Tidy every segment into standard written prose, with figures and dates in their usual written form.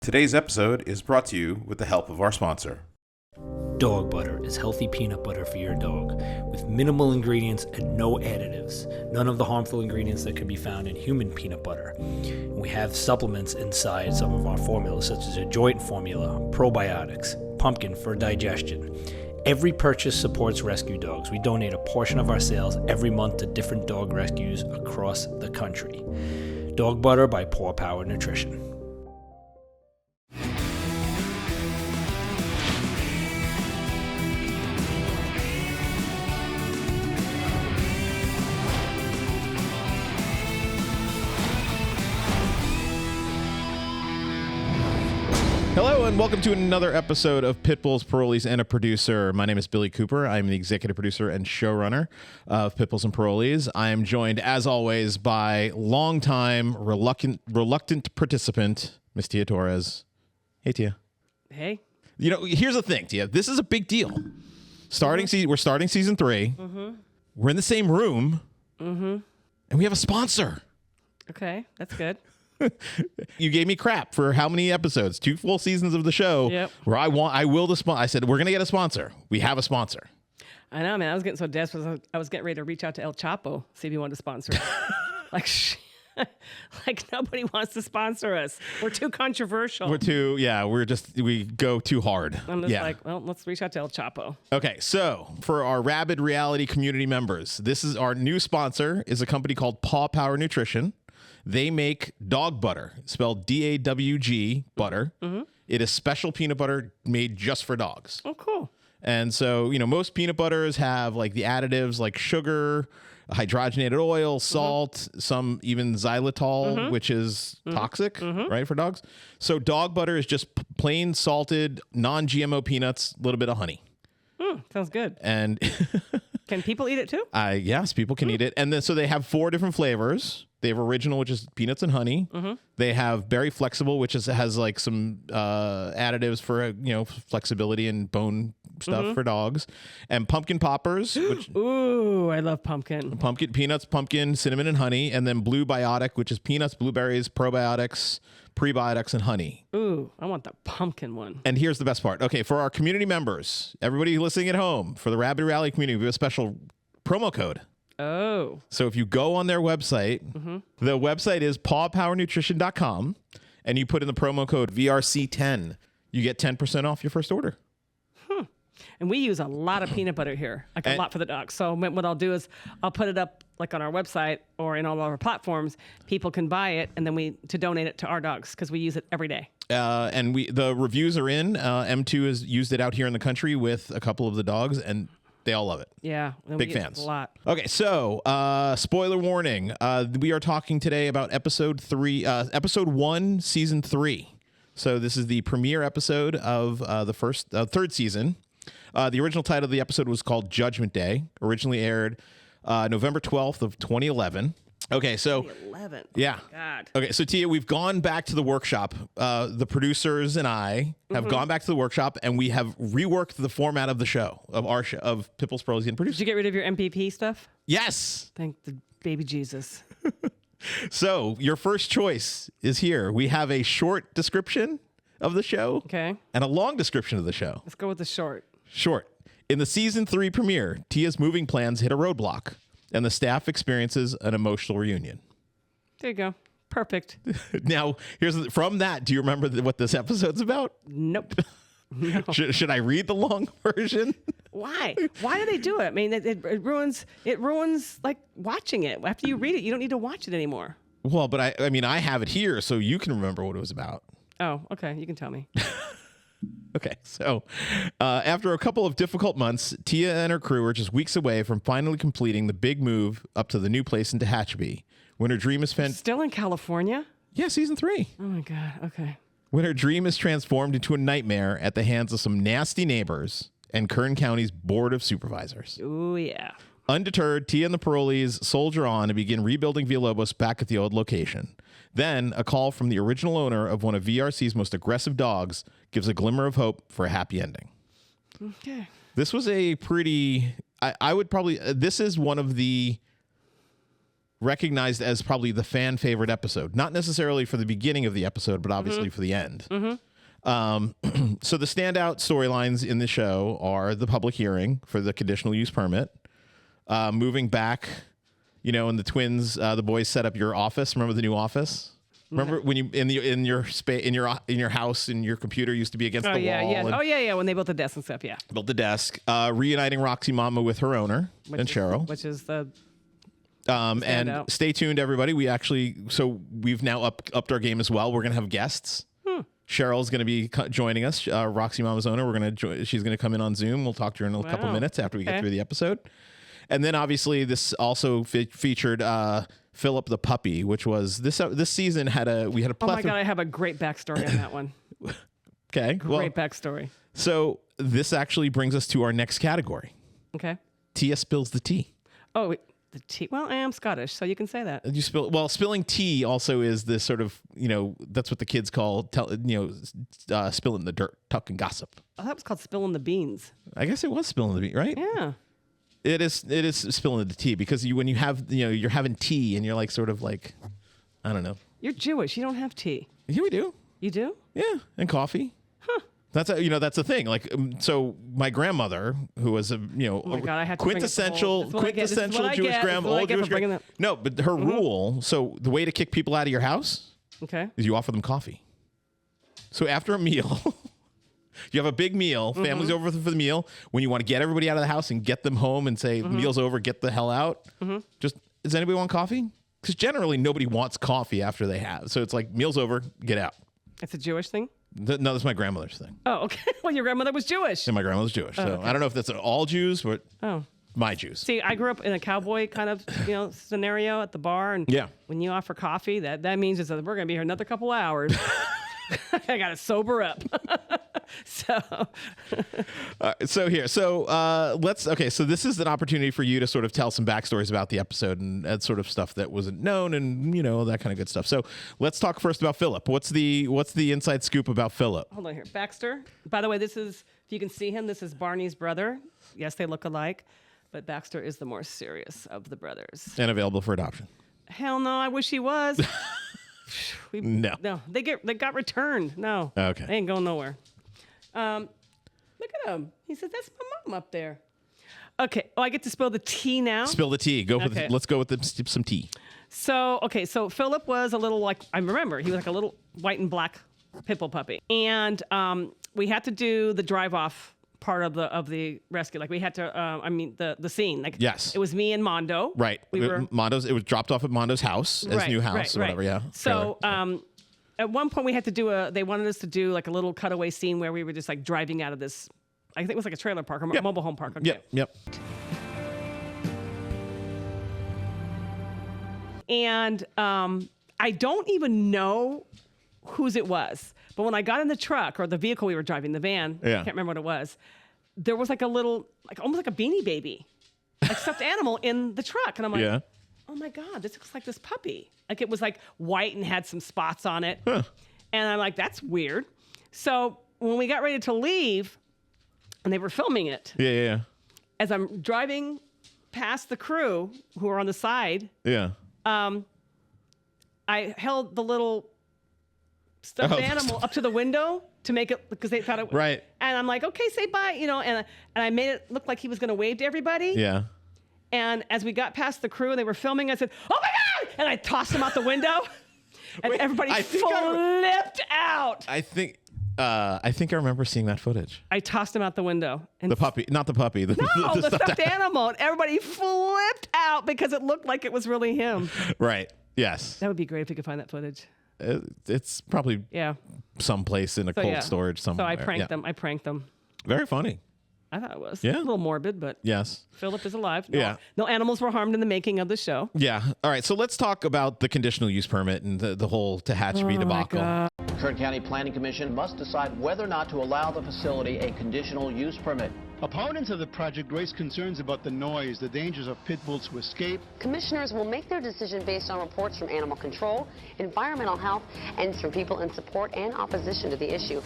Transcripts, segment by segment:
Today's episode is brought to you with the help of our sponsor. Dog butter is healthy peanut butter for your dog with minimal ingredients and no additives. None of the harmful ingredients that could be found in human peanut butter. We have supplements inside some of our formulas, such as a joint formula, probiotics, pumpkin for digestion. Every purchase supports rescue dogs. We donate a portion of our sales every month to different dog rescues across the country. Dog butter by Paw Power Nutrition. Hello and welcome to another episode of Pitbulls, Parolees, and a Producer. My name is Billy Cooper. I'm the executive producer and showrunner of Pitbulls and Parolees. I am joined, as always, by longtime reluctant participant, Miss Tia Torres. Hey, Tia. Hey. You know, here's the thing, Tia. This is a big deal. We're starting season 3. Mm-hmm. We're in the same room. Mm-hmm. And we have a sponsor. Okay, that's good. You gave me crap for how many episodes? 2 full seasons of the show. Yep. Where I said, we're going to get a sponsor. We have a sponsor. I know, man. I was getting so desperate. I was getting ready to reach out to El Chapo, see if he wanted to sponsor us. like nobody wants to sponsor us. We're too controversial. We go too hard. I'm just like, well, let's reach out to El Chapo. Okay, so for our Rabid Reality community members, this is our new sponsor is a company called Paw Power Nutrition. They make dog butter, spelled DAWG butter. Mm-hmm. It is special peanut butter made just for dogs. Oh, cool. And so, most peanut butters have like the additives like sugar, hydrogenated oil, salt, some even xylitol, which is toxic, right, for dogs. So dog butter is just plain salted, non-GMO peanuts, a little bit of honey. Sounds good. And can people eat it too? Yes, people can eat it. And then so they have 4 different flavors. They have original, which is peanuts and honey. Mm-hmm. They have berry flexible, which has like some additives for flexibility and bone stuff for dogs, and pumpkin poppers. Which ooh, I love pumpkin. Pumpkin peanuts, pumpkin, cinnamon, and honey, and then blue biotic, which is peanuts, blueberries, probiotics, prebiotics, and honey. Ooh, I want the pumpkin one. And here's the best part. Okay, for our community members, everybody listening at home, for the Rabid Rally community, we have a special promo code. Oh. So if you go on their website, the website is pawpowernutrition.com, and you put in the promo code VRC10, you get 10% off your first order. And we use a lot of peanut butter here, like a lot for the dogs. So what I'll do is I'll put it up like on our website or in all of our platforms. People can buy it, and then to donate it to our dogs because we use it every day. And the reviews are in. M2 has used it out here in the country with a couple of the dogs, and they all love it. Yeah. Big fans. A lot. Okay, so spoiler warning. We are talking today about episode 1, season 3. So this is the premiere episode of the third season. The original title of the episode was called Judgment Day. Originally aired November 12th of 2011. Okay, so 2011. Yeah. Oh, God. Okay, so Tia, we've gone back to the workshop. The producers and I have gone back to the workshop, and we have reworked the format of the show, of our show, of Pitbulls, Parolees, and Producers. Did you get rid of your MPP stuff? Yes. Thank the baby Jesus. So your first choice is here. We have a short description of the show, Okay. and a long description of the show. Let's go with the short. Short. In the season 3 premiere, Tia's moving plans hit a roadblock, and the staff experiences an emotional reunion. There you go. Perfect. Now, from that, do you remember what this episode's about? Nope. No. Should I read the long version? Why? Why do they do it? I mean, it ruins like watching it. After you read it, you don't need to watch it anymore. Well, but I have it here, so you can remember what it was about. Oh, okay. You can tell me. Okay, so after a couple of difficult months, Tia and her crew are just weeks away from finally completing the big move up to the new place in Tehachapi. When her dream is Still in California? Yeah, season 3. Oh my God. Okay. When her dream is transformed into a nightmare at the hands of some nasty neighbors and Kern County's Board of Supervisors. Oh yeah. Undeterred, Tia and the Parolees soldier on and begin rebuilding Villalobos back at the old location. Then, a call from the original owner of one of VRC's most aggressive dogs gives a glimmer of hope for a happy ending. Okay. This was a pretty... I would probably... this is one of the recognized as probably the fan favorite episode. Not necessarily for the beginning of the episode, but obviously for the end. So the standout storylines in the show are the public hearing for the conditional use permit, moving back, and the twins, the boys set up your office. Remember the new office? Remember when you in your house and your computer used to be against the wall? Yeah. When they built the desk and stuff, built the desk, reuniting Roxy Mama with her owner and Cheryl, which is the. And stay tuned, everybody. We've now upped our game as well. We're gonna have guests. Cheryl's going to be joining us. Roxy Mama's owner. She's going to come in on Zoom. We'll talk to her in a couple minutes after we get through the episode. And then obviously this also featured Philip the puppy, which was this season we had a plethora. Oh my God, I have a great backstory on that one. Okay. Great backstory. So this actually brings us to our next category. Okay. Tia spills the tea. Oh, the tea. Well, I am Scottish, so you can say that. Spilling tea also is this sort of, that's what the kids call, spilling the dirt, talk and gossip. Oh, that was called spilling the beans. I guess it was spilling the beans, right? Yeah. It is spilling the tea because when you have, you're having tea and you're like, sort of like, I don't know. You're Jewish. You don't have tea. Yeah, we do. You do? Yeah. And coffee. Huh. That's the thing. Like, so my grandmother, who was quintessential Jewish grandma, no, but her rule. So the way to kick people out of your house, is you offer them coffee. So after a meal, you have a big meal, family's over for the meal. When you want to get everybody out of the house and get them home and say meal's over, get the hell out. Just, does anybody want coffee? Because generally nobody wants coffee after they have. So it's like meal's over, get out. It's a Jewish thing. No, that's my grandmother's thing. Oh, okay. Well, your grandmother was Jewish. And my grandmother's Jewish. So I don't know if that's all Jews, but my Jews. See, I grew up in a cowboy kind of scenario at the bar. And when you offer coffee, that means is that we're going to be here another couple hours. I got to sober up. So this is an opportunity for you to sort of tell some backstories about the episode and sort of stuff that wasn't known and that kind of good stuff. So let's talk first about Philip. What's the inside scoop about Philip? Hold on here. Baxter. By the way, this is, if you can see him, this is Barney's brother. Yes, they look alike, but Baxter is the more serious of the brothers. And available for adoption. Hell no, I wish he was. No, they got returned. No, okay, they ain't going nowhere. Look at him. He said, "That's my mom up there." Okay. Oh, I get to spill the tea now. Spill the tea. Let's go with some tea. So Philip was a little like, I remember he was like a little white and black pit bull puppy, and we had to do the drive off part of the rescue. Like we had to, the scene. Like yes, it was me and Mondo. Right. Mondo's. It was dropped off at Mondo's house, his new house, or whatever. Yeah. So at one point we had to they wanted us to do like a little cutaway scene where we were just like driving out of this. I think it was like a trailer park or mobile home park. Okay. Yep. And I don't even know whose it was. But when I got in the truck or the vehicle we were driving, the van, I can't remember what it was, there was like a little, like almost like a Beanie Baby, like stuffed animal in the truck. And I'm like, oh my God, this looks like this puppy. Like it was like white and had some spots on it. Huh. And I'm like, that's weird. So when we got ready to leave and they were filming it. Yeah. As I'm driving past the crew who were on the side. Yeah. I held the little stuffed animal up to the window to make it, because they thought it was right. And I'm like, okay, say bye, and I made it look like he was going to wave to everybody. Yeah. And as we got past the crew and they were filming, I said, oh my God! And I tossed him out the window. And everybody flipped out. I think I remember seeing that footage. I tossed him out the window. And the puppy, not the puppy. The stuffed animal. And everybody flipped out because it looked like it was really him. Right. Yes. That would be great if we could find that footage. It's probably someplace in a cold storage somewhere. So I pranked them. Very funny. I thought it was. Yeah. A little morbid, but yes. Philip is alive. No animals were harmed in the making of the show. Yeah. All right. So let's talk about the conditional use permit and the whole Tehachapi debacle. Kern County Planning Commission must decide whether or not to allow the facility a conditional use permit. Opponents of the project raise concerns about the noise, the dangers of pit bulls to escape. Commissioners will make their decision based on reports from animal control, environmental health, and from people in support and opposition to the issue.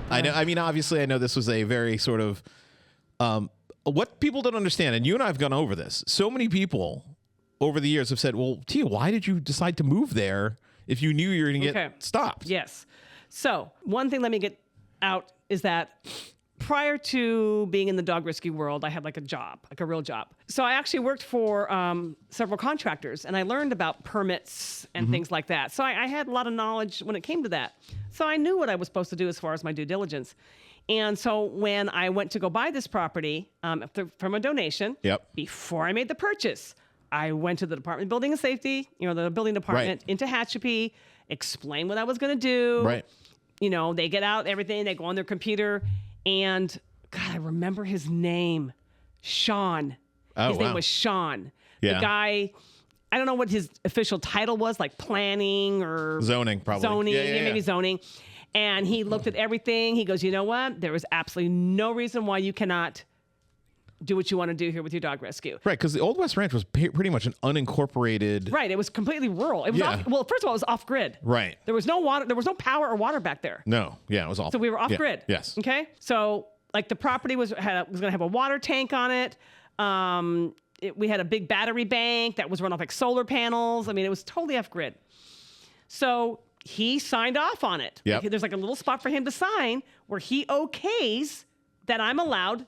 I know. I mean, obviously, I know this was a very sort of what people don't understand, and you and I have gone over this. So many people over the years have said, well, Tia, why did you decide to move there if you knew you were going to get stopped? Yes. So one thing let me get out is that prior to being in the dog rescue world, I had like a job, like a real job. So I actually worked for several contractors, and I learned about permits and things like that. So I had a lot of knowledge when it came to that. So I knew what I was supposed to do as far as my due diligence. And so when I went to go buy this property from a donation, before I made the purchase, I went to the Department of Building and Safety, the building department in Tehachapi, explained what I was going to do. Right. They get out everything, they go on their computer, and God, I remember his name, Sean. His name was Sean. Yeah. The guy, I don't know what his official title was, like planning or zoning, probably. Zoning, maybe zoning. And he looked at everything. He goes, you know what? There is absolutely no reason why you cannot do what you want to do here with your dog rescue. Right, because the Old West Ranch was pretty much an unincorporated. Right, it was completely rural. It was well, first of all, it was off grid. Right. There was no water. There was no power or water back there. No, yeah, it was awful. So we were off grid. Yes. Okay. So like the property was going to have a water tank on it. We had a big battery bank that was run off like solar panels. I mean, it was totally off grid. So he signed off on it. Yep. There's like a little spot for him to sign where he okays that I'm allowed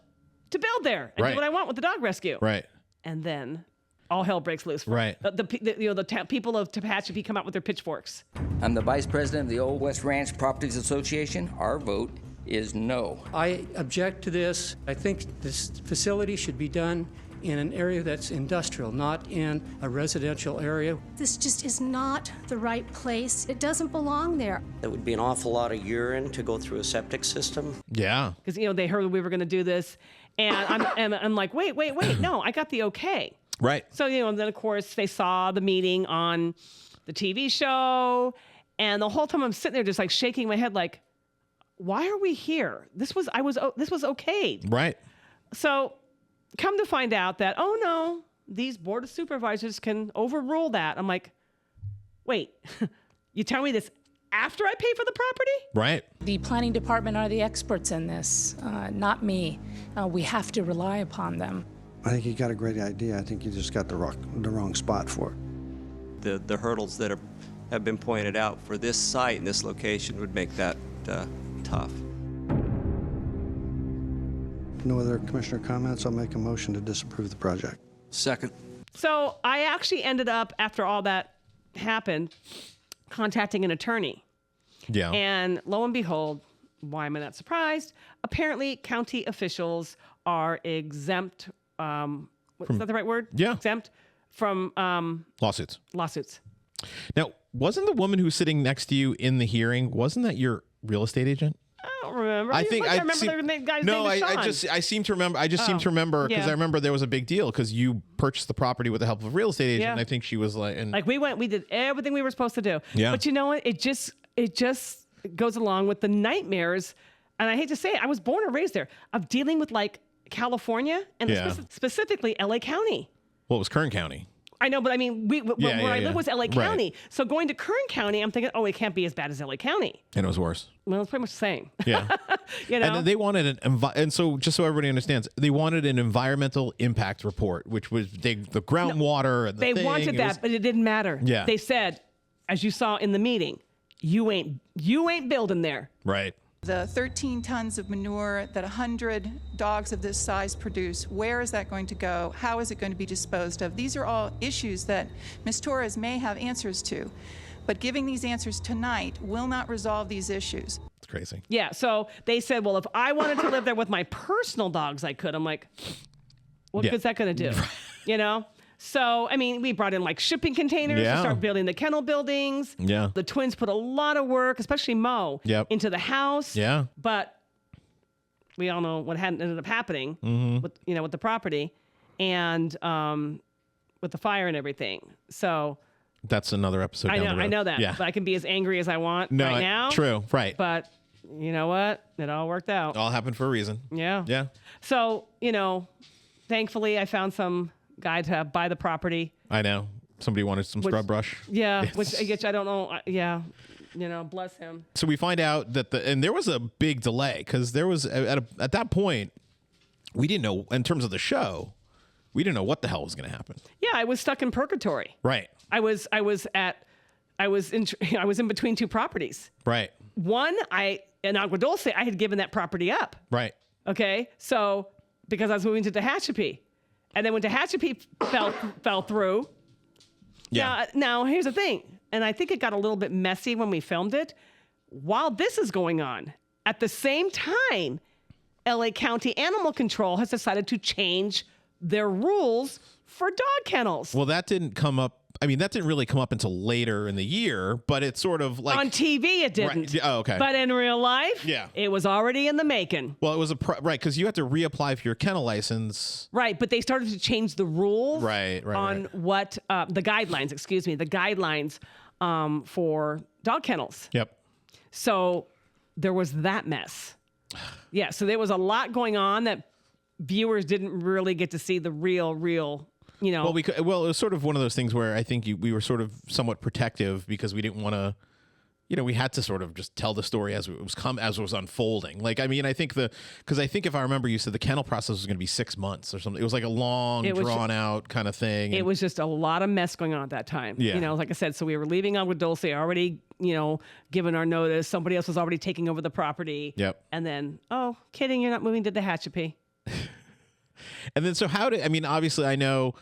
to build there and do what I want with the dog rescue. Right. And then all hell breaks loose. Right. The people of Tehachapi come out with their pitchforks. I'm the vice president of the Old West Ranch Properties Association. Our vote is no. I object to this. I think this facility should be done in an area that's industrial, not in a residential area. This just is not the right place. It doesn't belong there. It would be an awful lot of urine to go through a septic system. Yeah. Because, they heard we were going to do this. And I'm like, wait, no, I got the okay. Right. So, and then, of course, they saw the meeting on the TV show. And the whole time I'm sitting there just like shaking my head like, why are we here? This was okay. Right. So come to find out that, oh, no, these board of supervisors can overrule that. I'm like, wait, you tell me this after I pay for the property? Right. The planning department are the experts in this, not me. We have to rely upon them. I think you got a great idea. I think you just got the wrong spot for it. The hurdles that have been pointed out for this site and this location would make that tough. No other commissioner comments? I'll make a motion to disapprove the project. Second. So I actually ended up, after all that happened, contacting an attorney. Yeah. And lo and behold, why am I not surprised? Apparently, county officials are exempt. Is that the right word? Yeah. Exempt from lawsuits. Lawsuits. Now, wasn't the woman who's sitting next to you in the hearing, wasn't that your real estate agent? I don't remember. I think I remember the guy's name was Sean. I seem to remember. I just seem to remember because I remember there was a big deal because you purchased the property with the help of a real estate agent. And I think she was like, we did everything we were supposed to do. Yeah. But you know what? It just goes along with the nightmares. And I hate to say it, I was born and raised there, of dealing with like California and specifically LA County. Well, it was Kern County. I know, but I mean, where I live was LA County. Right. So going to Kern County, I'm thinking, oh, it can't be as bad as LA County. And it was worse. Well, it's pretty much the same. Yeah. And they wanted and so just so everybody understands, they wanted an environmental impact report, which was the groundwater and the They wanted that, but it didn't matter. Yeah. They said, as you saw in the meeting, you ain't building there. Right. The 13 tons of manure that 100 dogs of this size produce, where is that going to go? How is it going to be disposed of? These are all issues that Ms. Torres may have answers to, but giving these answers tonight will not resolve these issues. It's crazy. Yeah, so they said, well, if I wanted to live there with my personal dogs, I could. I'm like, what good's that going to do? So, I mean, we brought in like shipping containers to start building the kennel buildings. Yeah. The twins put a lot of work, especially Mo, into the house. Yeah. But we all know what ended up happening with the property and with the fire and everything. So that's another episode. I know that. Yeah. But I can be as angry as I want right now. True. Right. But you know what? It all worked out. It all happened for a reason. Yeah. Yeah. So, thankfully I found some guy to buy the property. I know. Somebody wanted some scrub brush. Yeah, which I don't know. Yeah, bless him. So we find out that and there was a big delay because there was at that point we didn't know in terms of the show we didn't know what the hell was going to happen. Yeah, I was stuck in purgatory. Right. I was in between two properties. Right. One, in Agua Dulce, I had given that property up. Right. Okay, so because I was moving to Tehachapi, and then when Tehachapi fell through. Yeah. Now here's the thing, and I think it got a little bit messy when we filmed it. While this is going on, at the same time, LA County Animal Control has decided to change their rules for dog kennels. Well, that didn't come up. I mean, that didn't really come up until later in the year, but it's sort of like on TV it didn't. Right. Oh, okay. But in real life, yeah, it was already in the making. Well, it was right because you had to reapply for your kennel license. Right, but they started to change the rules. Right. On what the guidelines? Excuse me, the guidelines for dog kennels. Yep. So there was that mess. Yeah. So there was a lot going on that viewers didn't really get to see the real. You know. Well, it was sort of one of those things where I think we were sort of somewhat protective because we didn't want to, we had to sort of just tell the story as it was unfolding. Like, I mean, because I think if I remember, you said the kennel process was going to be 6 months or something. It was like a long, drawn out kind of thing. It was just a lot of mess going on at that time. Yeah. Like I said, so we were leaving Agua Dulce already, given our notice. Somebody else was already taking over the property. Yep. And then, oh, kidding, you're not moving to Tehachapi. And then, so obviously I know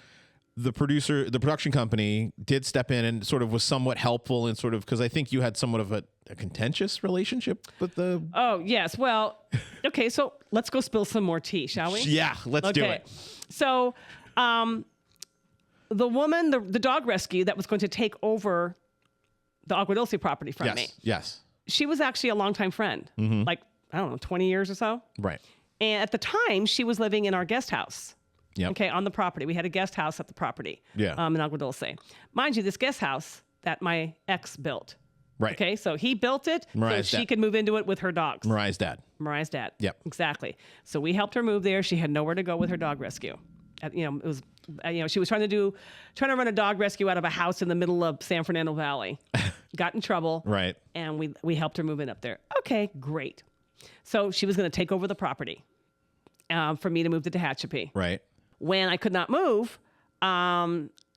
the production company did step in and sort of was somewhat helpful and sort of, because I think you had somewhat of a contentious relationship with the. Oh, yes. Well, okay. So let's go spill some more tea, shall we? Yeah, let's do it. So, the woman, the dog rescue that was going to take over the Agua Dulce property from me. Yes. She was actually a longtime friend, like, I don't know, 20 years or so. Right. And at the time, she was living in our guest house. Yep. Okay, on the property. We had a guest house at the property. Yeah. In Agua Dulce. Mind you, this guest house that my ex built. Right. Okay, so he built it Mariah's so she dad. could move into it with her dogs. Mariah's dad. Yep. Exactly. So we helped her move there. She had nowhere to go with her dog rescue. It was, she was trying to run a dog rescue out of a house in the middle of San Fernando Valley. Got in trouble. Right. And we helped her move in up there. Okay, great. So she was going to take over the property for me to move to Tehachapi. Right. When I could not move,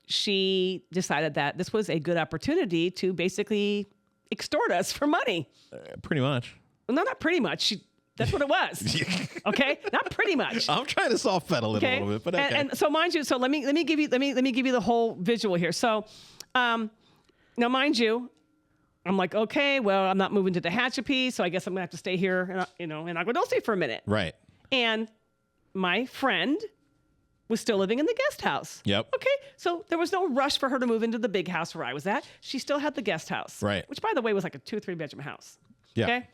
she decided that this was a good opportunity to basically extort us for money. Pretty much. Well, not pretty much. That's what it was. Okay, not pretty much. I'm trying to soft pedal it a little bit, but okay. And so, mind you, so let me give you the whole visual here. So, now, mind you, I'm like, okay, well, I'm not moving to Tehachapi, so I guess I'm gonna have to stay here, in Agua Dulce for a minute. Right. And my friend was still living in the guest house. Yep. Okay, so there was no rush for her to move into the big house where I was at. She still had the guest house. Right. Which, by the way, was like a 2 or 3 bedroom house. Yeah. Okay.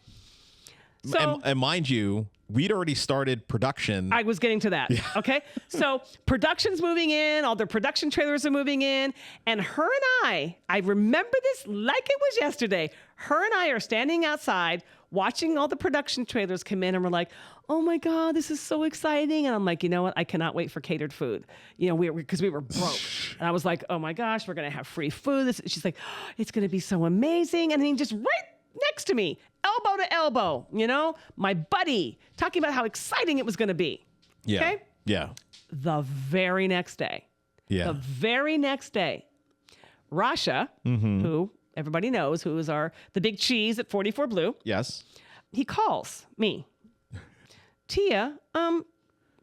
So, and mind you, we'd already started production. I was getting to that. Yeah. Okay. So production's moving in, all the production trailers are moving in, and her and I remember this like it was yesterday. Her and I are standing outside watching all the production trailers come in, and we're like, oh my God, this is so exciting. And I'm like, you know what? I cannot wait for catered food. Because we were broke. And I was like, oh my gosh, we're going to have free food. She's like, oh, it's going to be so amazing. And then just right next to me, elbow to elbow, my buddy, talking about how exciting it was going to be. Yeah. Okay? Yeah. The very next day. Yeah. The very next day, Rasha, who everybody knows, who is the big cheese at 44 Blue. Yes. He calls me. Tia,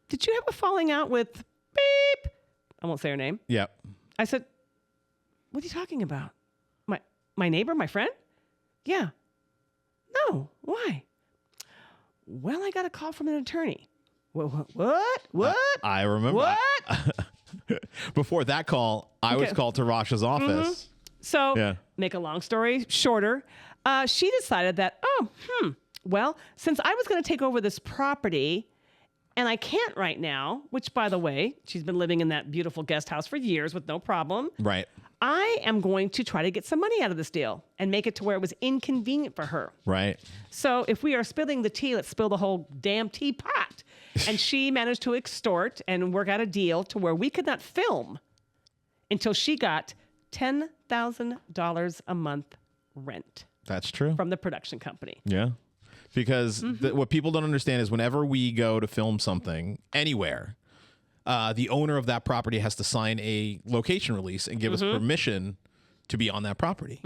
did you have a falling out with Beep? I won't say her name. Yep. I said, what are you talking about? My neighbor, my friend? Yeah. No, why? Well, I got a call from an attorney. What? I remember. What? Before that call, I was called to Rasha's office. So, make a long story shorter, she decided that, well, since I was going to take over this property, and I can't right now, which, by the way, she's been living in that beautiful guest house for years with no problem. Right. I am going to try to get some money out of this deal and make it to where it was inconvenient for her. Right. So if we are spilling the tea, let's spill the whole damn teapot. And she managed to extort and work out a deal to where we could not film until she got $10,000 a month rent. That's true. From the production company. Yeah. Because what people don't understand is whenever we go to film something anywhere, the owner of that property has to sign a location release and give us permission to be on that property.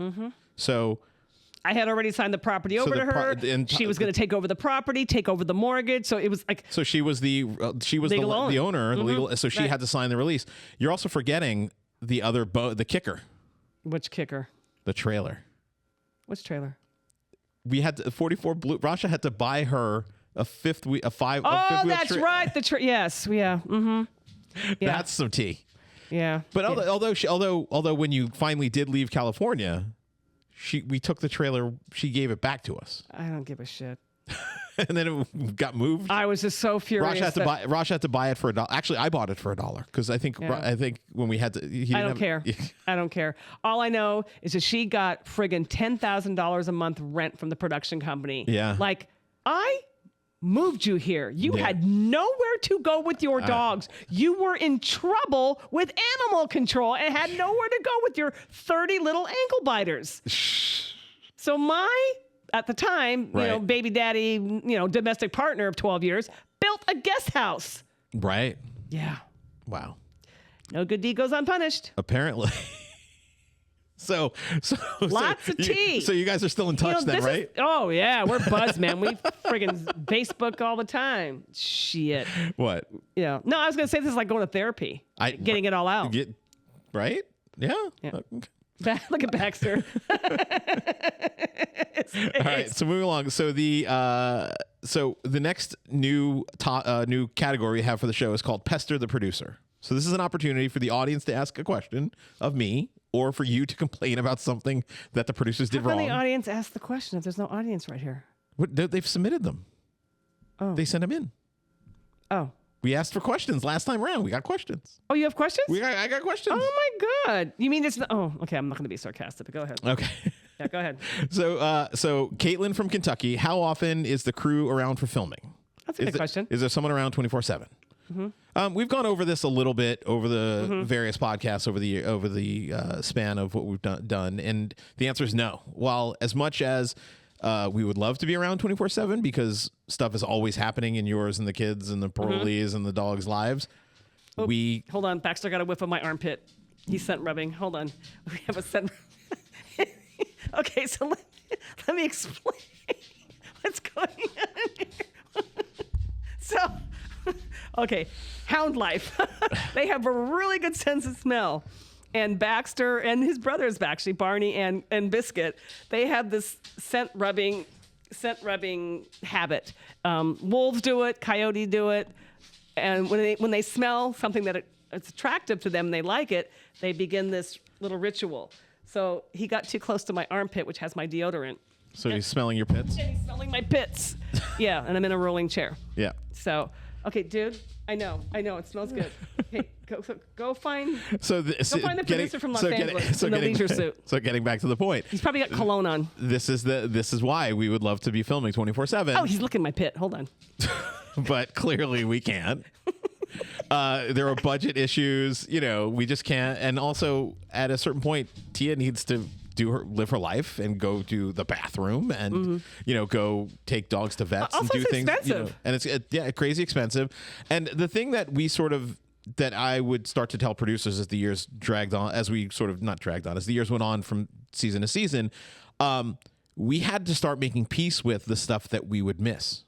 So I had already signed the property over to her. She was going to take over the property, take over the mortgage. So it was like. So she was the owner, the legal. So she had to sign the release. You're also forgetting the other the kicker. Which kicker? The trailer. Which trailer? We had 44 Blue. Rasha had to buy her a fifth wheel. Oh, that's right. Yes. Yeah. Yeah. That's some tea. Yeah. But although when you finally did leave California, we took the trailer. She gave it back to us. I don't give a shit. And then it got moved. I was just so furious. Rosh had to buy it for $1. Actually, I bought it for $1 because I think when we had to. I don't care. I don't care. All I know is that she got friggin' $10,000 a month rent from the production company. Yeah. Like, I moved you here. You had nowhere to go with your dogs. You were in trouble with animal control and had nowhere to go with your 30 little ankle biters. So at the time, baby daddy, domestic partner of 12 years, built a guest house. Right. Yeah. Wow. No good deed goes unpunished. Apparently. So lots of tea. So you guys are still in touch then, right? Oh yeah, we're buds, man. We friggin' Facebook all the time. Shit. What? Yeah. No, I was gonna say this is like going to therapy. Getting it all out. Right? Yeah. Okay. Look at Baxter. All right. So moving along. So the next new category we have for the show is called Pester the Producer. So this is an opportunity for the audience to ask a question of me, or for you to complain about something that the producers did wrong. How can the audience ask the question if there's no audience right here? They've submitted them. Oh. They sent them in. Oh. We asked for questions last time around. We got questions. Oh, you have questions? I got questions. Oh my God. You mean it's okay, I'm not going to be sarcastic, but go ahead. Okay. Yeah, go ahead. So Caitlin from Kentucky, how often is the crew around for filming? That's a good question. Is there someone around 24/7? We've gone over this a little bit over the various podcasts over the span of what we've done, and the answer is no. While as much as we would love to be around 24/7 because stuff is always happening in yours and the kids and the parolees and the dogs' lives, hold on. Baxter got a whiff of my armpit. He's scent rubbing. Hold on. We have a scent. Okay, so let me explain what's going on here. So. Okay, hound life. They have a really good sense of smell. And Baxter and his brothers, actually, Barney and Biscuit, they have this scent rubbing habit. Wolves do it, coyotes do it. And when they smell something that it's attractive to them, they like it, they begin this little ritual. So he got too close to my armpit, which has my deodorant. So he's smelling your pits? And he's smelling my pits. Yeah, and I'm in a rolling chair. Yeah. So... Okay, dude. I know. It smells good. Hey, go find. Go find the producer from Los Angeles in the leisure suit. So getting back to the point, he's probably got cologne on. This is why we would love to be filming 24/7. Oh, he's licking my pit. Hold on. But clearly we can't. There are budget issues. We just can't. And also, at a certain point, Tia needs to live her life and go to the bathroom and go take dogs to vets also, and do it's things. Expensive. And it's crazy expensive. And the thing that that I would start to tell producers as the years dragged on, as the years went on from season to season, we had to start making peace with the stuff that we would miss.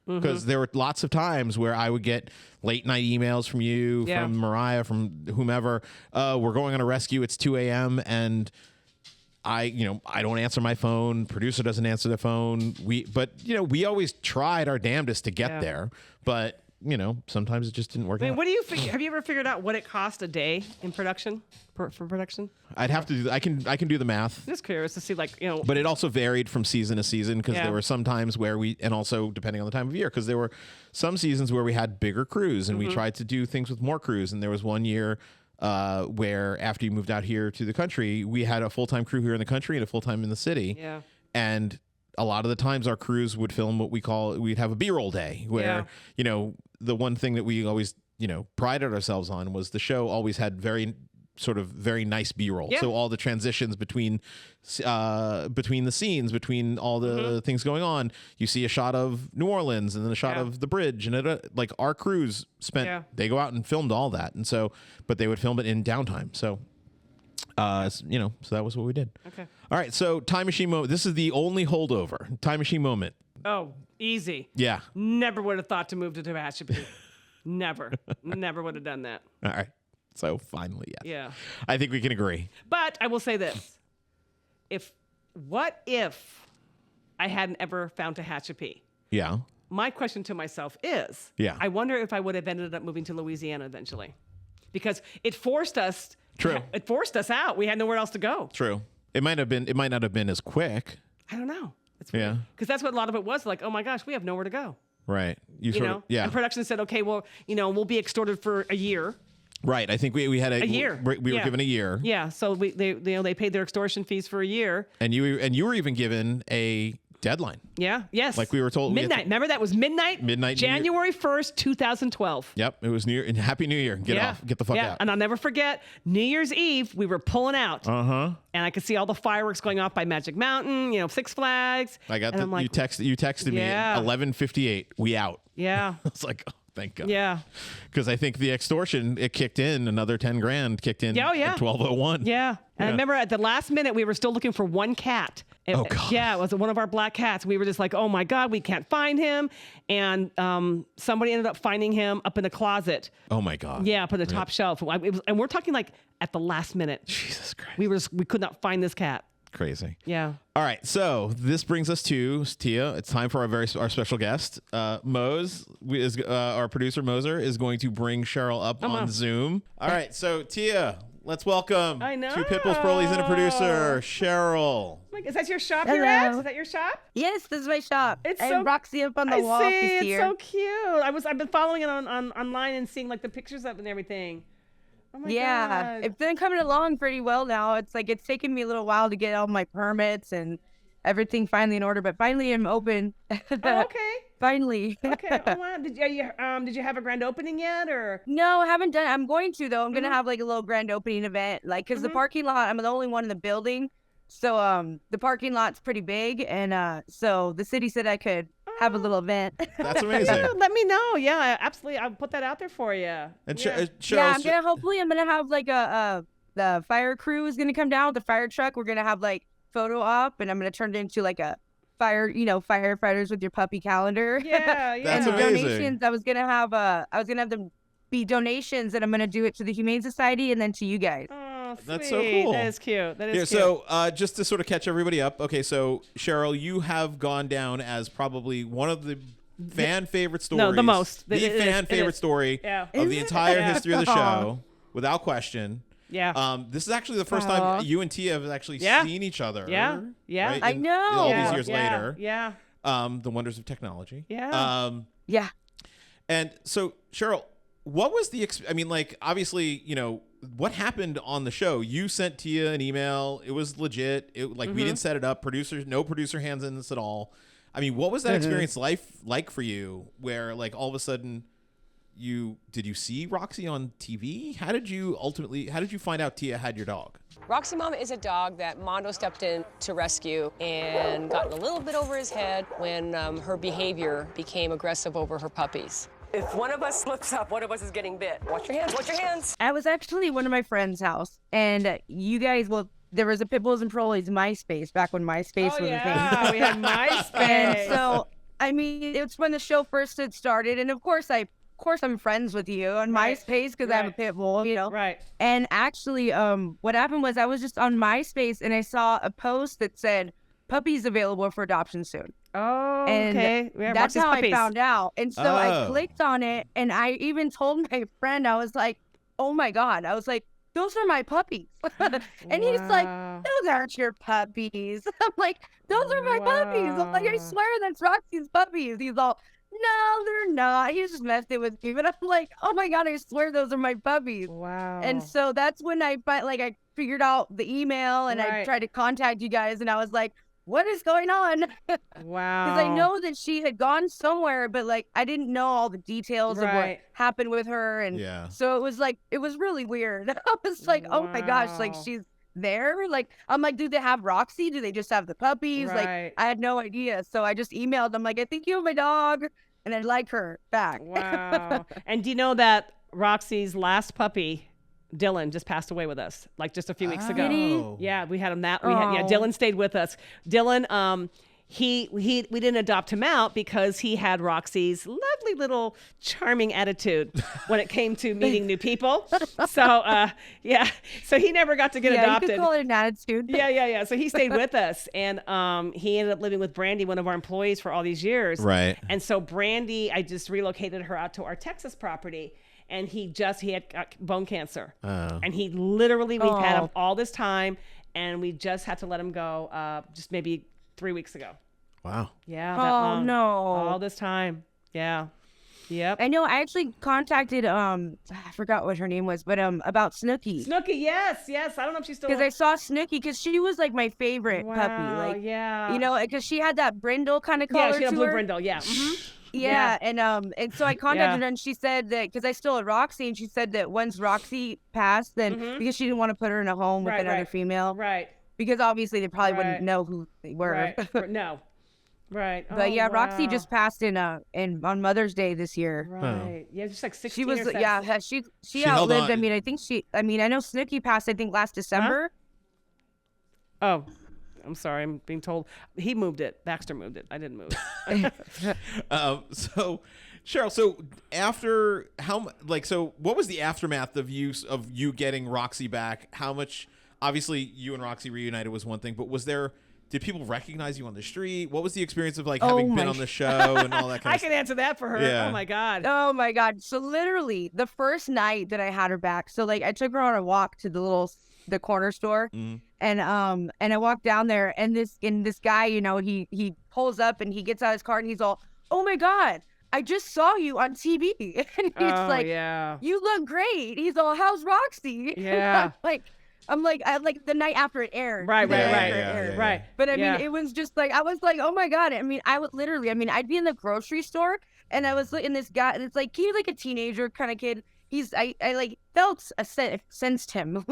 Because there were lots of times where I would get late night emails from you, from Mariah, from whomever. We're going on a rescue. It's 2 a.m. and I don't answer my phone. Producer doesn't answer the phone. We always tried our damnedest to get there, but sometimes it just didn't work out. What do you have you ever figured out what it cost a day in production for production? I'd have to do. I can do the math. Just curious to see, But it also varied from season to season because there were some times where and also depending on the time of year, because there were some seasons where we had bigger crews and we tried to do things with more crews, and there was one year. Where after you moved out here to the country, we had a full-time crew here in the country and a full-time in the city. Yeah. And a lot of the times our crews would film we'd have a B-roll day where, the one thing that we always, prided ourselves on was the show always had very sort of very nice B-roll. Yeah. So all the transitions between the scenes, between all the things going on, you see a shot of New Orleans and then a shot of the bridge, and like our crews they go out and filmed all that, and so but they would film it in downtime. So so that was what we did. Okay. All right, so time machine moment. This is the only holdover. Time machine moment. Oh, easy. Yeah. Never would have thought to move to Tehachapi. Never would have done that. All right. So finally, yes. Yeah. I think we can agree. But I will say this. What if I hadn't ever found Tehachapi? Yeah. My question to myself is, I wonder if I would have ended up moving to Louisiana eventually. Because it forced us It forced us out. We had nowhere else to go. True. It might not have been as quick. I don't know. Yeah. Because that's what a lot of it was like, oh my gosh, we have nowhere to go. Right. You know? And production said, okay, well, we'll be extorted for a year. Right. I think we had a year. We were given a year. Yeah. So they paid their extortion fees for a year. And you were even given a deadline. Yeah. Yes. Like we were told. Midnight. Remember that was midnight? Midnight. January 1st, 2012. Yep. It was New Year. And Happy New Year. Get off. Get the fuck out. And I'll never forget New Year's Eve, we were pulling out. And I could see all the fireworks going off by Magic Mountain, Six Flags. I got you texted me at 11:58. We out. Yeah. I was like, oh, thank God. Yeah. Because I think the extortion, it kicked in, another 10 grand kicked in at 12:01. Yeah. And I remember at the last minute, we were still looking for one cat. Oh, God. Yeah, it was one of our black cats. We were just like, oh, my God, we can't find him. And somebody ended up finding him up in the closet. Oh, my God. Yeah, up on the top shelf. And we're talking like at the last minute. Jesus Christ. We could not find this cat. Crazy. Yeah. All right. So this brings us to Tia. It's time for our special guest. Mose is our producer. Moser is going to bring Cheryl up on Zoom. All right. So Tia, let's welcome two pit bulls, Pearlies, and a producer, Cheryl. Is that your shop Hello. you're at? Is that your shop? Yes, this is my shop. It's and Roxy up on the wall. It's so cute. I've been following it online and seeing like the pictures of it and everything. Oh my God. It's been coming along pretty well now. It's like it's taken me a little while to get all my permits and everything finally in order, but finally I'm open. Oh, okay. Finally. Okay. Oh, wow. Did you have a grand opening yet, or? No, I haven't done it. I'm going to though. I'm gonna have like a little grand opening event, like because the parking lot. I'm the only one in the building, so the parking lot's pretty big, and so the city said I could have a little event. That's amazing. Let me know. Yeah, absolutely. I'll put that out there for you. And Cheryl, hopefully I'm gonna have like the fire crew is gonna come down with the fire truck. We're gonna have like photo op, and I'm gonna turn it into like a firefighters with your puppy calendar. Yeah. That's and amazing. donations, I was gonna have them be donations, and I'm gonna do it to the Humane Society and then to you guys. Oh, sweet. That's so cool. That is cute. That is cute. So just to sort of catch everybody up. Okay, so Cheryl, you have gone down as probably one of the fan favorite stories. No, the most. The fan favorite story of the entire history of the show, without question. Yeah. This is actually the first time you and Tia have actually seen each other. Yeah. Yeah. Right? I know. All these years later. Yeah. The wonders of technology. Yeah. Yeah. And so, Cheryl, what was the obviously, what happened on the show? You sent Tia an email. It was legit. We didn't set it up. No producer hands in this at all. I mean, what was that experience like for you, where like all of a sudden did you see Roxy on TV? How did you find out Tia had your dog? Roxy Mama is a dog that Mondo stepped in to rescue and got a little bit over his head when her behavior became aggressive over her puppies. If one of us slips up, one of us is getting bit. Watch your hands, watch your hands. I was actually at one of my friend's house, and you guys there was a Pit Bulls and Pearlies MySpace back when MySpace was a thing. Yeah, we had MySpace. And so, I mean, it's when the show first had started, and of course I'm friends with you on MySpace because I have a pit bull, Right. And actually, what happened was I was just on MySpace and I saw a post that said, "Puppies available for adoption soon." Oh, and okay. that's how puppies. I found out. And so I clicked on it, and I even told my friend, I was like, "Oh my God!" I was like, "Those are my puppies." And he's like, "Those aren't your puppies." I'm like, "Those are my puppies." I'm like, "I swear that's Roxy's puppies." He's all, "No, they're not." He just messed it with me. But I'm like, "Oh my God, I swear those are my puppies." Wow. And so that's when I figured out the email, and I tried to contact you guys, and I was like, what is going on? Wow. Because I know that she had gone somewhere, but like I didn't know all the details of what happened with her, and so it was like it was really weird. I was like, oh my gosh, like she's there. Like I'm like, do they have Roxy? Do they just have the puppies? Like I had no idea, so I just emailed them like, I think you have my dog, and I'd like her back. Wow. And do you know that Roxy's last puppy, Dylan, just passed away with us like just a few weeks ago. Did he? Yeah, we had him Dylan stayed with us. Dylan, we didn't adopt him out because he had Roxy's lovely little charming attitude when it came to meeting new people. So so he never got to get adopted. You could call it an attitude. Yeah. So he stayed with us, and he ended up living with Brandy, one of our employees, for all these years. Right. And so Brandy, I just relocated her out to our Texas property. And he had bone cancer. And he literally, we've had him all this time, and we just had to let him go just maybe 3 weeks ago. Wow. Yeah. That long. No. All this time. Yeah. Yep. I know. I actually contacted I forgot what her name was, but about Snooki. Snooki, yes. I don't know if she's still. Because I saw Snooki because she was like my favorite puppy. Like you know, because she had that brindle kind of color. Yeah, she had a blue her. brindle. Yeah. Mm-hmm. Yeah, and so I contacted her, and she said that because I still had Roxy, and she said that once Roxy passed, then because she didn't want to put her in a home with another female, because obviously they probably wouldn't know who they were. No. Right. But Roxy just passed in on Mother's Day this year. Right. Yeah, just like 16 She was or 17. she outlived. I mean, I know Snooki passed I think last December. Huh? Oh. I'm sorry, I'm being told he moved it. Baxter moved it. I didn't move it. So, Cheryl, what was the aftermath of you getting Roxy back? How much? Obviously, you and Roxy reunited was one thing, but did people recognize you on the street? What was the experience of having been on the show and all that kind of stuff? I can answer that for her. Yeah. Oh my God. Oh my God. So literally the first night that I had her back, so like I took her on a walk to the corner store. And I walked down there, and this guy, you know, he pulls up and he gets out his car and he's all, oh my God, I just saw you on TV. And he's like, you look great. He's all, how's Roxy? Yeah. I'm like the night after it aired. Right. But I mean, it was just like, I was like, oh my God. I mean, I'd be in the grocery store, and I was in this guy, and it's like, he's like a teenager kind of kid. I like sensed him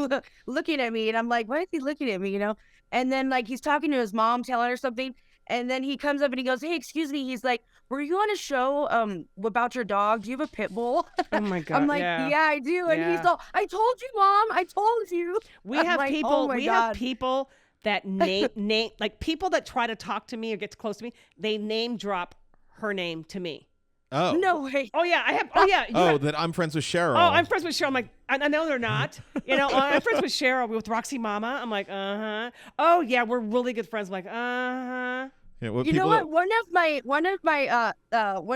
looking at me, and I'm like, why is he looking at me, you know? And then like he's talking to his mom, telling her something, and then he comes up and he goes, hey, excuse me. He's like, were you on a show about your dog? Do you have a pit bull? Oh my God. I'm like, yeah, I do. And he's all, I told you, Mom. I told you. We have people that name like people that try to talk to me or get close to me. They name drop her name to me. Oh. No way. Oh yeah, I have. Oh yeah. That I'm friends with Cheryl. Oh, I'm friends with Cheryl. I'm like, I know they're not. You know, I'm friends with Cheryl, with Roxy Mama. I'm like, oh yeah, we're really good friends. I'm like, Yeah, you know what? One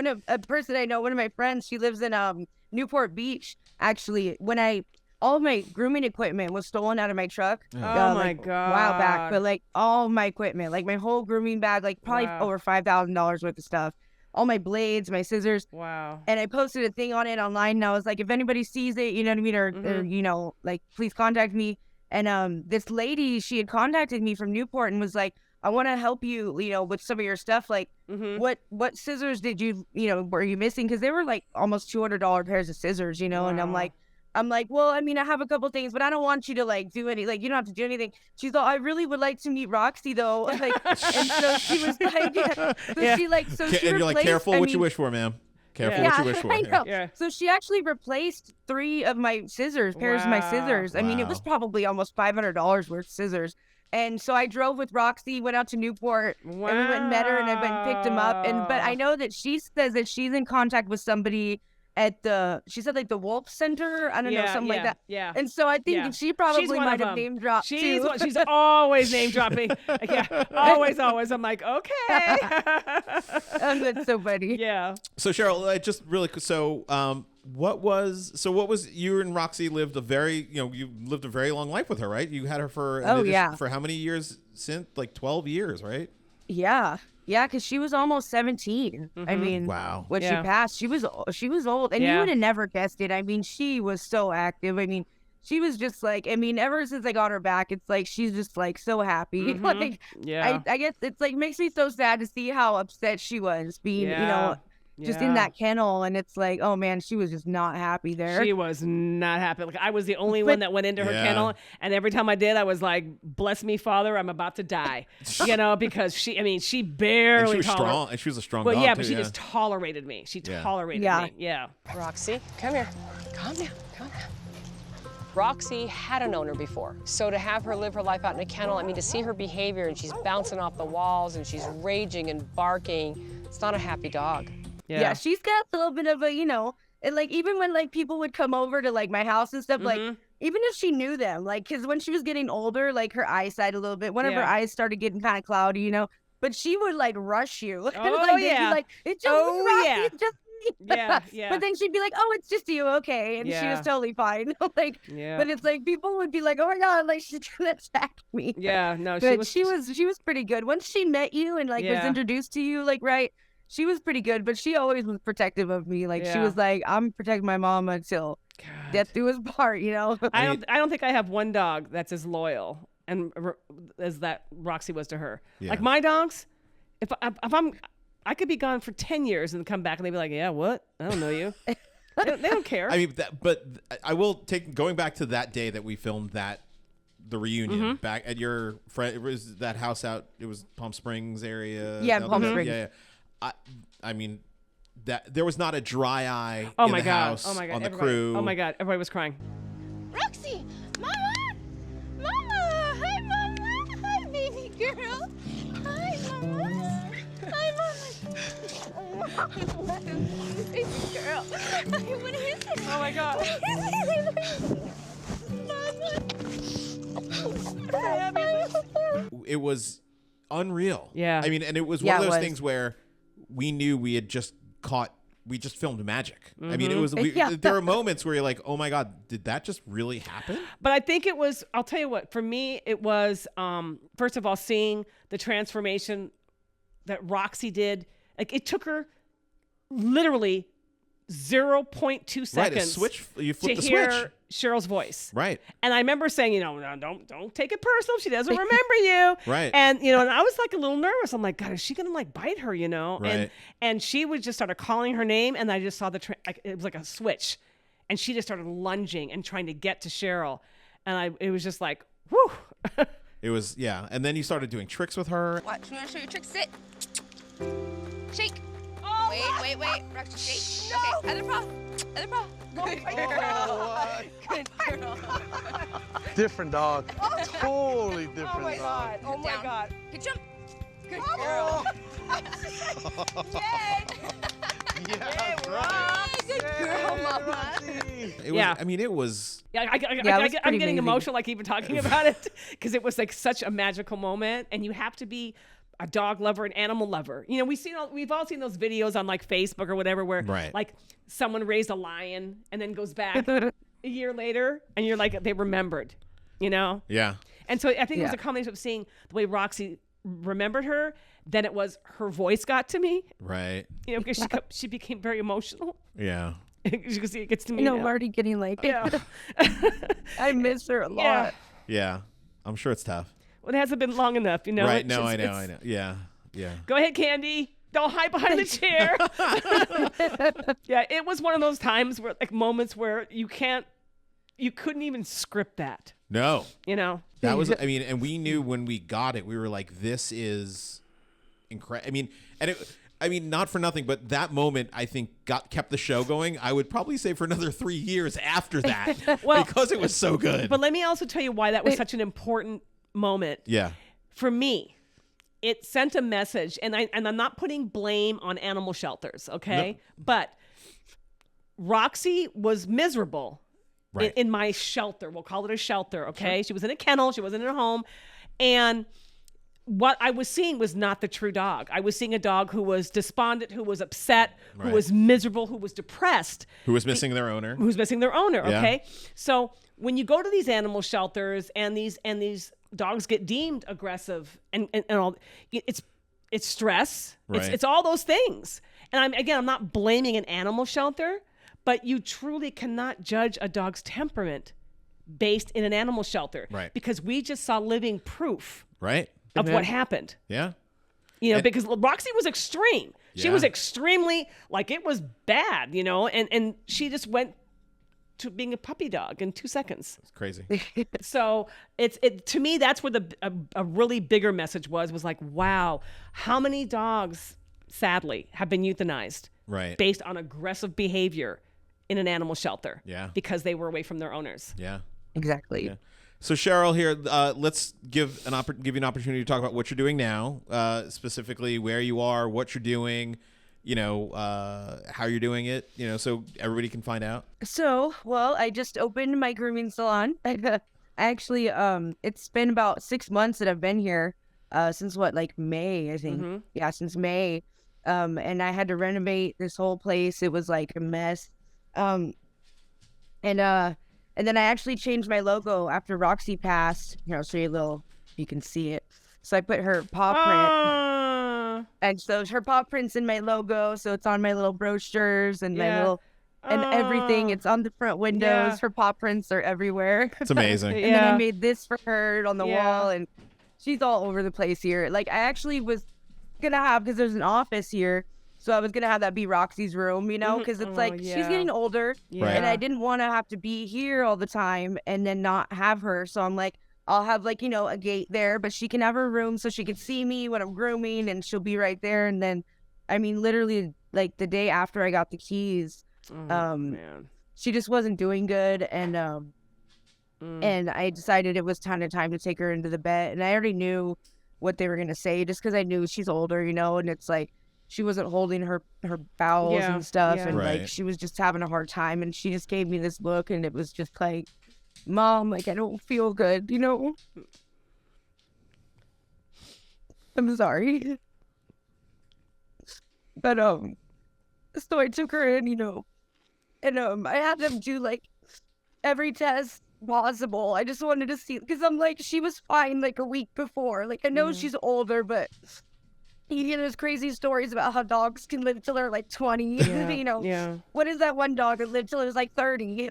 of a person I know, one of my friends, she lives in Newport Beach. Actually, when all my grooming equipment was stolen out of my truck. Oh my God. A while back, but like all my equipment, like my whole grooming bag, like probably over $5,000 worth of stuff. All my blades, my scissors. Wow. And I posted a thing on it online, and I was like, if anybody sees it, you know what I mean, or you know, like, please contact me. And this lady, she had contacted me from Newport and was like, I want to help you, you know, with some of your stuff. Like, what scissors did you know, were you missing? Because they were like almost $200 pairs of scissors, you know. Wow. And I'm like, well, I mean, I have a couple things, but I don't want you to like do any, like, you don't have to do anything. She's all, I really would like to meet Roxy though. Like, and so she was like, she and you're like, careful what you wish for, ma'am. Careful what you wish for. I know. Yeah. So she actually replaced 3 of my pairs of my scissors. I mean, it was probably almost $500 worth of scissors. And so I drove with Roxy, went out to Newport, and we went and met her, and I went and picked him up. But I know that she says that she's in contact with somebody at she said like the Wolf Center, I don't know, something like that. Yeah. And so I think she probably might have name dropped too. She's always name dropping. Always. I'm like, okay. That's so funny. Yeah. So Cheryl, just really, what was you and Roxy lived a very long life with her, right? You had her for for how many years since? Like 12 years, right? Yeah. Yeah, because she was almost 17. I mean, when she passed, she was old, and you would have never guessed it. I mean, she was so active. I mean, she was just like, I mean, ever since I got her back, it's like she's just like so happy. Like, I guess it's like makes me so sad to see how upset she was being, you know, just in that kennel. And it's like, oh man, she was just not happy there. She was not happy. Like I was the only one that went into her kennel, and every time I did, I was like, "Bless me, Father, I'm about to die," you know, because she barely. And she was strong, and she was a strong. Well, dog yeah, too, but she just tolerated me. She tolerated me. Yeah. Roxy, come here. Calm down. Calm down. Roxy had an owner before, so to have her live her life out in a kennel, I mean, to see her behavior and she's bouncing off the walls and she's raging and barking, it's not a happy dog. Yeah, she's got a little bit of a, you know, and like even when like people would come over to like my house and stuff, like even if she knew them, like because when she was getting older, like her eyesight a little bit, one of her eyes started getting kind of cloudy, you know, but she would like rush you. Oh, like, they'd be like, it's just Roxy, it's just Yeah. But then she'd be like, oh, it's just you, okay, and she was totally fine. Like, but it's like people would be like, oh my god, like she's gonna attack me. Yeah, no, but she was pretty good once she met you and like was introduced to you, like she was pretty good, but she always was protective of me. Like she was like, I'm protecting my mom until death do us part, you know. I don't think I have one dog that's as loyal and as that Roxy was to her. Like my dogs, if I could be gone for 10 years and come back and they'd be like, yeah, what? I don't know you. they don't care. I mean, but I will going back to that day that we filmed the reunion back at your friend. It was that house out. It was Palm Springs area. Yeah, Palm Springs. Yeah. I mean, that there was not a dry eye in the house on the crew. Oh my god, everybody was crying. Roxy, Mama, hi Mama, hi baby girl, hi Mama, baby girl. What is it? Oh my god. It was unreal. Yeah. I mean, and it was one of those things where we knew we had just we just filmed magic. I mean, it was, there were moments where you're like, oh my God, did that just really happen? But I think it was, I'll tell you what, for me, it was, first of all, seeing the transformation that Roxy did. Like it took her literally 0.2 seconds right, a switch, you to flip the hear switch. Cheryl's voice. Right. And I remember saying, you know, no, don't take it personal. She doesn't remember you. Right. And, you know, and I was like a little nervous. I'm like, God, is she going to like bite her, you know? Right. And she would just started calling her name. And I just saw like, it was like a switch. And she just started lunging and trying to get to Cheryl. And it was just like, whew. It was, yeah. And then you started doing tricks with her. Watch, you want to show your trick? Sit. Shake. Wait. Roxy, shake. No. Okay, other paw. Good girl. Good girl. Different dog. Totally different dog. Oh my God. Good jump. Good girl. Yay. Yeah, right. Good girl, Mama. It was, I mean, it was. Yeah, I'm getting emotional, like even talking about it, because it was like such a magical moment, and you have to be a dog lover, an animal lover. You know, we've all seen those videos on like Facebook or whatever, where like someone raised a lion and then goes back a year later, and you're like, they remembered, you know? Yeah. And so I think it was a combination of seeing the way Roxy remembered her, then it was her voice got to me. Right. You know, because she became very emotional. Yeah. You can see it gets to me. You know, now. I'm already getting like, I miss her a lot. Yeah. I'm sure it's tough. Well, it hasn't been long enough, you know. Right. No, I know. Yeah. Go ahead, Candy. Don't hide behind the chair. Yeah, it was one of those times where, like, moments where you couldn't even script that. No. You know. That was, I mean, and we knew when we got it, we were like, this is incredible. I mean, not for nothing, but that moment, I think, kept the show going. I would probably say for another 3 years after that, because it was so good. But let me also tell you why that was such an important moment. Yeah. For me, it sent a message, and I'm not putting blame on animal shelters, okay? No. But Roxy was miserable in my shelter. We'll call it a shelter, okay? Sure. She was in a kennel. She wasn't in a home. And what I was seeing was not the true dog. I was seeing a dog who was despondent, who was upset, who was miserable, who was depressed. Who was missing their owner. Who's missing their owner, okay? Yeah. So when you go to these animal shelters and these dogs get deemed aggressive and all, it's stress. Right. It's all those things. And I'm not blaming an animal shelter, but you truly cannot judge a dog's temperament based in an animal shelter. Right. Because we just saw living proof Right. of what happened. Yeah. Because Roxy was extreme. She Yeah. was extremely, it was bad, and she just went to being a puppy dog in 2 seconds. It's crazy. So to me, that's where a really bigger message was like, wow, how many dogs, sadly, have been euthanized Right. based on aggressive behavior in an animal shelter. Yeah. Because they were away from their owners. Yeah. Exactly. Yeah. So Cheryl, here, let's give you an opportunity to talk about what you're doing now, specifically where you are, what you're doing, how you're doing it, so everybody can find out. So, well, I just opened my grooming salon. I actually, it's been about 6 months that I've been here, since May, I think. Mm-hmm. Yeah, since May. And I had to renovate this whole place. It was like a mess. And then I actually changed my logo after Roxy passed. Here, I'll show you you can see it. So I put her paw print. And so her paw print's in my logo. So it's on my little brochures and my little, and everything. It's on the front windows. Yeah. Her paw prints are everywhere. It's amazing. And then I made this for her on the wall. And she's all over the place here. I actually was going to have, because there's an office here. So I was going to have that be Roxy's room, because it's she's getting older. Yeah. And I didn't want to have to be here all the time and then not have her. So I'm like, I'll have a gate there, but she can have her room so she can see me when I'm grooming and she'll be right there. And then, literally the day after I got the keys, man. she just wasn't doing good. And I decided it was time to take her into the vet. And I already knew what they were going to say just because I knew she's older, and it's she wasn't holding her bowels and stuff. And Right. she was just having a hard time. And she just gave me this look and it was just Mom, I don't feel good, I'm sorry. But, so I took her in, and, I had them do, every test possible. I just wanted to see, because I'm she was fine, a week before. I know she's older, but you hear those crazy stories about how dogs can live till they're 20. Yeah. What is that one dog that lived till it was 30?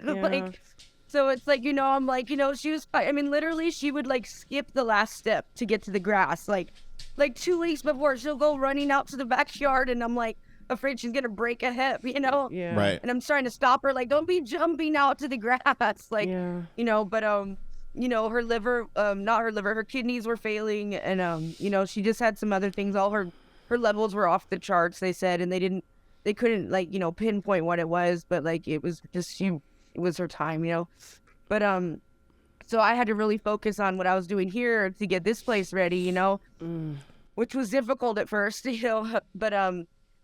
So it's I'm she was fine. Literally she would skip the last step to get to the grass. 2 weeks before she'll go running out to the backyard and I'm afraid she's gonna break a hip, Yeah. Right. And I'm trying to stop her, don't be jumping out to the grass. But her liver, not her liver, her kidneys were failing, and she just had some other things. All her levels were off the charts, they said, and they couldn't pinpoint what it was, but it was just it was her time, But so I had to really focus on what I was doing here to get this place ready, which was difficult at first,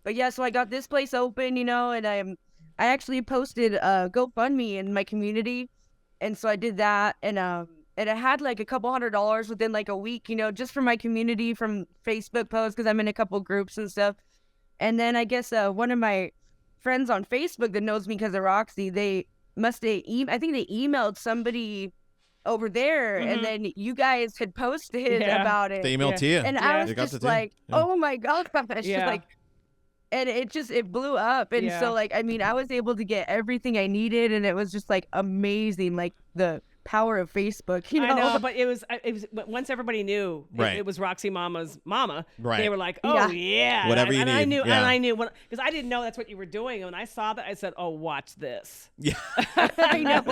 but yeah, so I got this place open, and I actually posted GoFundMe in my community. And so I did that, and I had a couple $100 within a week, just from my community, from Facebook posts, because I'm in a couple groups and stuff. And then I guess one of my friends on Facebook that knows me because of Roxy, they must have I think they emailed somebody over there, and then you guys had posted about it. They emailed Tia. And I was just oh my gosh, and it blew up. And so I was able to get everything I needed, and it was just amazing, the power of Facebook, I know, but it was once everybody knew Right. it was Roxy Mama's mama. Right. They were like, "Oh yeah, Whatever you and I need, knew, yeah. and I knew because I didn't know that's what you were doing. And when I saw that, I said, "Oh, watch this." Yeah. I know.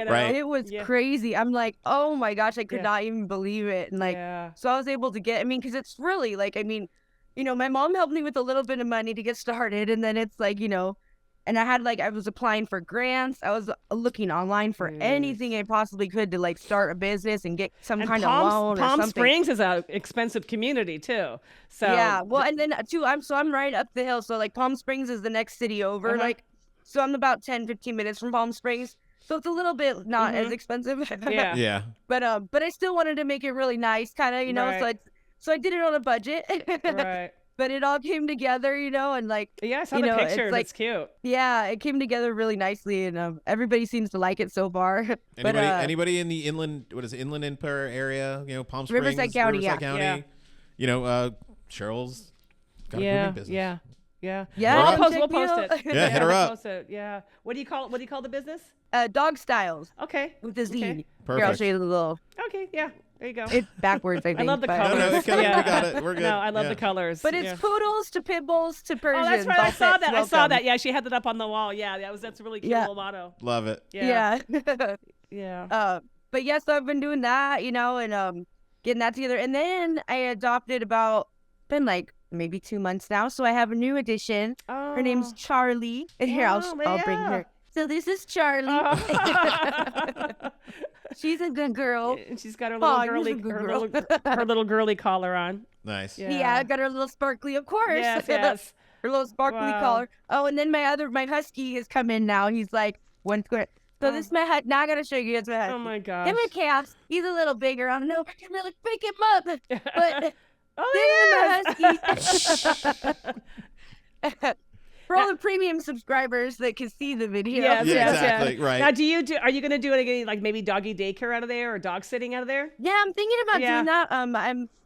Right. It was crazy. I'm oh my gosh, I could not even believe it. And so I was able to get, because it's really my mom helped me with a little bit of money to get started. And then it's and I had I was applying for grants. I was looking online for anything I possibly could to start a business and get some kind of loan or something. Palm Springs is an expensive community too. So yeah, well, and then too, I'm right up the hill. So Palm Springs is the next city over. So I'm about 10-15 minutes from Palm Springs. So it's a little bit not as expensive. Yeah. Yeah. But I still wanted to make it really nice, kind of, Right. So I did it on a budget. Right. But it all came together, and Yeah, I saw the pictures. It's cute. Yeah, it came together really nicely, and everybody seems to like it so far. Anybody in the inland, Inland Empire area, Palm Springs, Riverside County, Cheryl's got a grooming business. Yeah. Yeah. Yeah. We'll post it. Yeah, hit her we'll up. Post it. Yeah. What do you call the business? Dog Styles. Okay. With a Z. Okay. Here, I'll Perfect. show you the little. Okay. Yeah. There you go. It's backwards, I think. I love the but- colors. No, we got it. We're good. No, I love Yeah. the colors. But it's poodles to pit bulls to Persians. Oh, that's right. all I saw pets that. I saw welcome. that. Yeah, she had that up on the wall. Yeah, that's a really cute little motto. Love it. Yeah. Yeah. But yes, I've been doing that, and getting that together. And then I adopted been like maybe 2 months now. So I have a new addition. Her name's Charlie. And here, I'll bring her. So this is Charlie. She's a good girl. And she's got her little girly collar on. Nice. Yeah, I got her little sparkly, of course. Yes. Her little sparkly collar. Oh, and then my husky has come in now. He's like 1 square. So this is my husky. Now I gotta show you guys my husky. Oh my gosh. Him and Chaos. He's a little bigger. I don't know if I can really pick him up. But this is my husky. For all the premium subscribers that can see the video. Yes, exactly. Right. Now, are you gonna do it again, like maybe doggy daycare out of there or dog sitting out of there? Yeah, I'm thinking about doing that.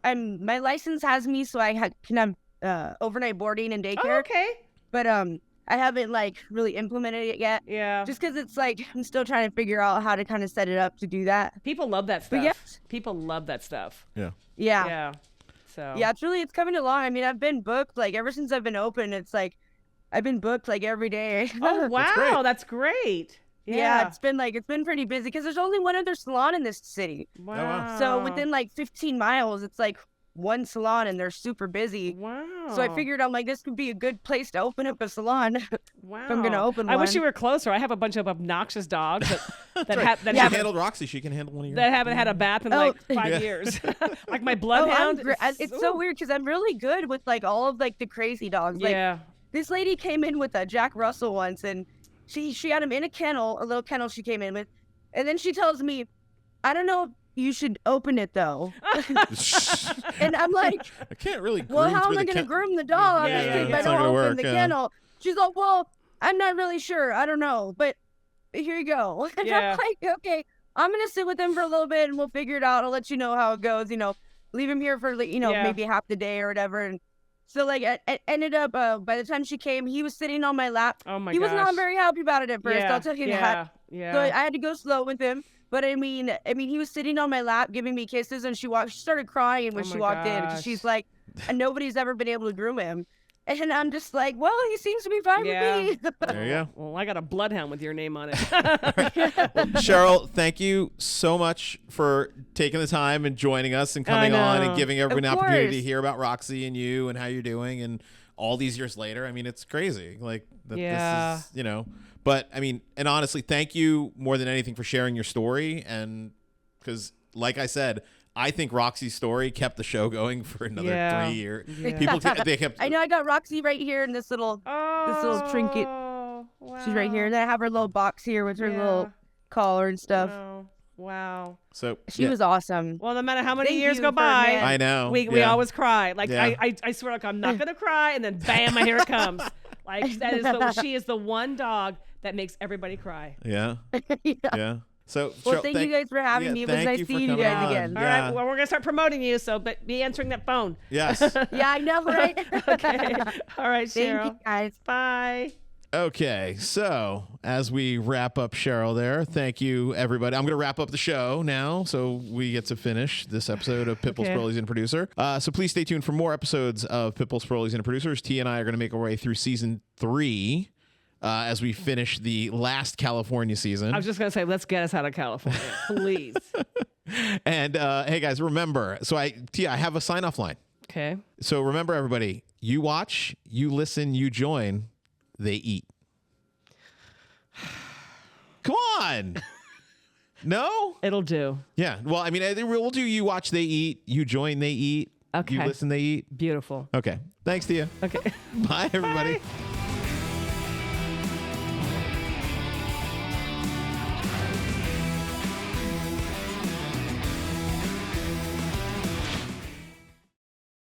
I'm my license has me, so I can have overnight boarding and daycare. Oh, okay. But I haven't really implemented it yet. Yeah. Just because it's I'm still trying to figure out how to kind of set it up to do that. People love that stuff. But yeah. People love that stuff. Yeah. Yeah. Yeah. So. Yeah, it's coming along. I mean, I've been booked ever since I've been open. It's I've been booked every day. Oh wow, that's great. Yeah, it's been pretty busy because there's only one other salon in this city. Wow. So within 15 miles, it's one salon and they're super busy. Wow. So I figured I'm this could be a good place to open up a salon. Wow. If I'm gonna open one. I wish you were closer. I have a bunch of obnoxious dogs that She handled Roxy. She can handle one of yours. that haven't had a bath in 5 years. Like my bloodhound. It's so weird because I'm really good with all of the crazy dogs. Yeah. This lady came in with a Jack Russell once, and she had him in a little kennel she came in with, and then she tells me, "I don't know if you should open it though." And I'm like, I can't really. Well, how am I going to groom the dog if I don't open the kennel? She's like, "Well, I'm not really sure. I don't know, but here you go." And I'm like, "Okay, I'm going to sit with him for a little bit, and we'll figure it out. I'll let you know how it goes. Leave him here for maybe half the day or whatever." And so it ended up by the time she came, he was sitting on my lap. Oh my He was gosh. not very happy about it at first. I'll tell you that. Yeah. So I had to go slow with him. But I mean, he was sitting on my lap giving me kisses, and she started crying when she walked in because she's like, and nobody's ever been able to groom him. And I'm just like, well, he seems to be fine with me. There you go. Well, I got a bloodhound with your name on it. Cheryl, thank you so much for taking the time and joining us and coming on and giving everyone an opportunity to hear about Roxy and you and how you're doing. And all these years later, I mean, it's crazy. This is, but I mean, and honestly, thank you more than anything for sharing your story. And because, like I said, I think Roxy's story kept the show going for another 3 years. Yeah. People, they kept. I know I got Roxy right here in this little trinket. Wow. She's right here. And then I have her little box here with her little collar and stuff. Wow. So she was awesome. Well, no matter how many Thank years you go for by, I know. We always cry. I swear, I'm not gonna cry, and then bam, here it comes. She is the one dog that makes everybody cry. Yeah. Yeah. So, well, thank you guys for having me. It was nice seeing you guys again. All right. Well, we're gonna start promoting you, but be answering that phone. Yes. Yeah, I know, right? Okay. All right, Cheryl. Thank you, guys. Bye. Okay, so as we wrap up Cheryl there, thank you, everybody. I'm going to wrap up the show now, so we get to finish this episode of Pitbull, Spurleys, and Producer. So please stay tuned for more episodes of Pitbull, Spurleys, and Producers. T and I are going to make our way through season 3 as we finish the last California season. I was just going to say, let's get us out of California, please. And hey, guys, remember, I have a sign-off line. Okay. So remember, everybody, you watch, you listen, you join, they eat. Come on. No? It'll do. Yeah. Well, I mean, we'll do you watch, they eat, you join, they eat, Okay. you listen, they eat. Beautiful. Okay. Thanks to you. Okay. Bye, everybody. Bye.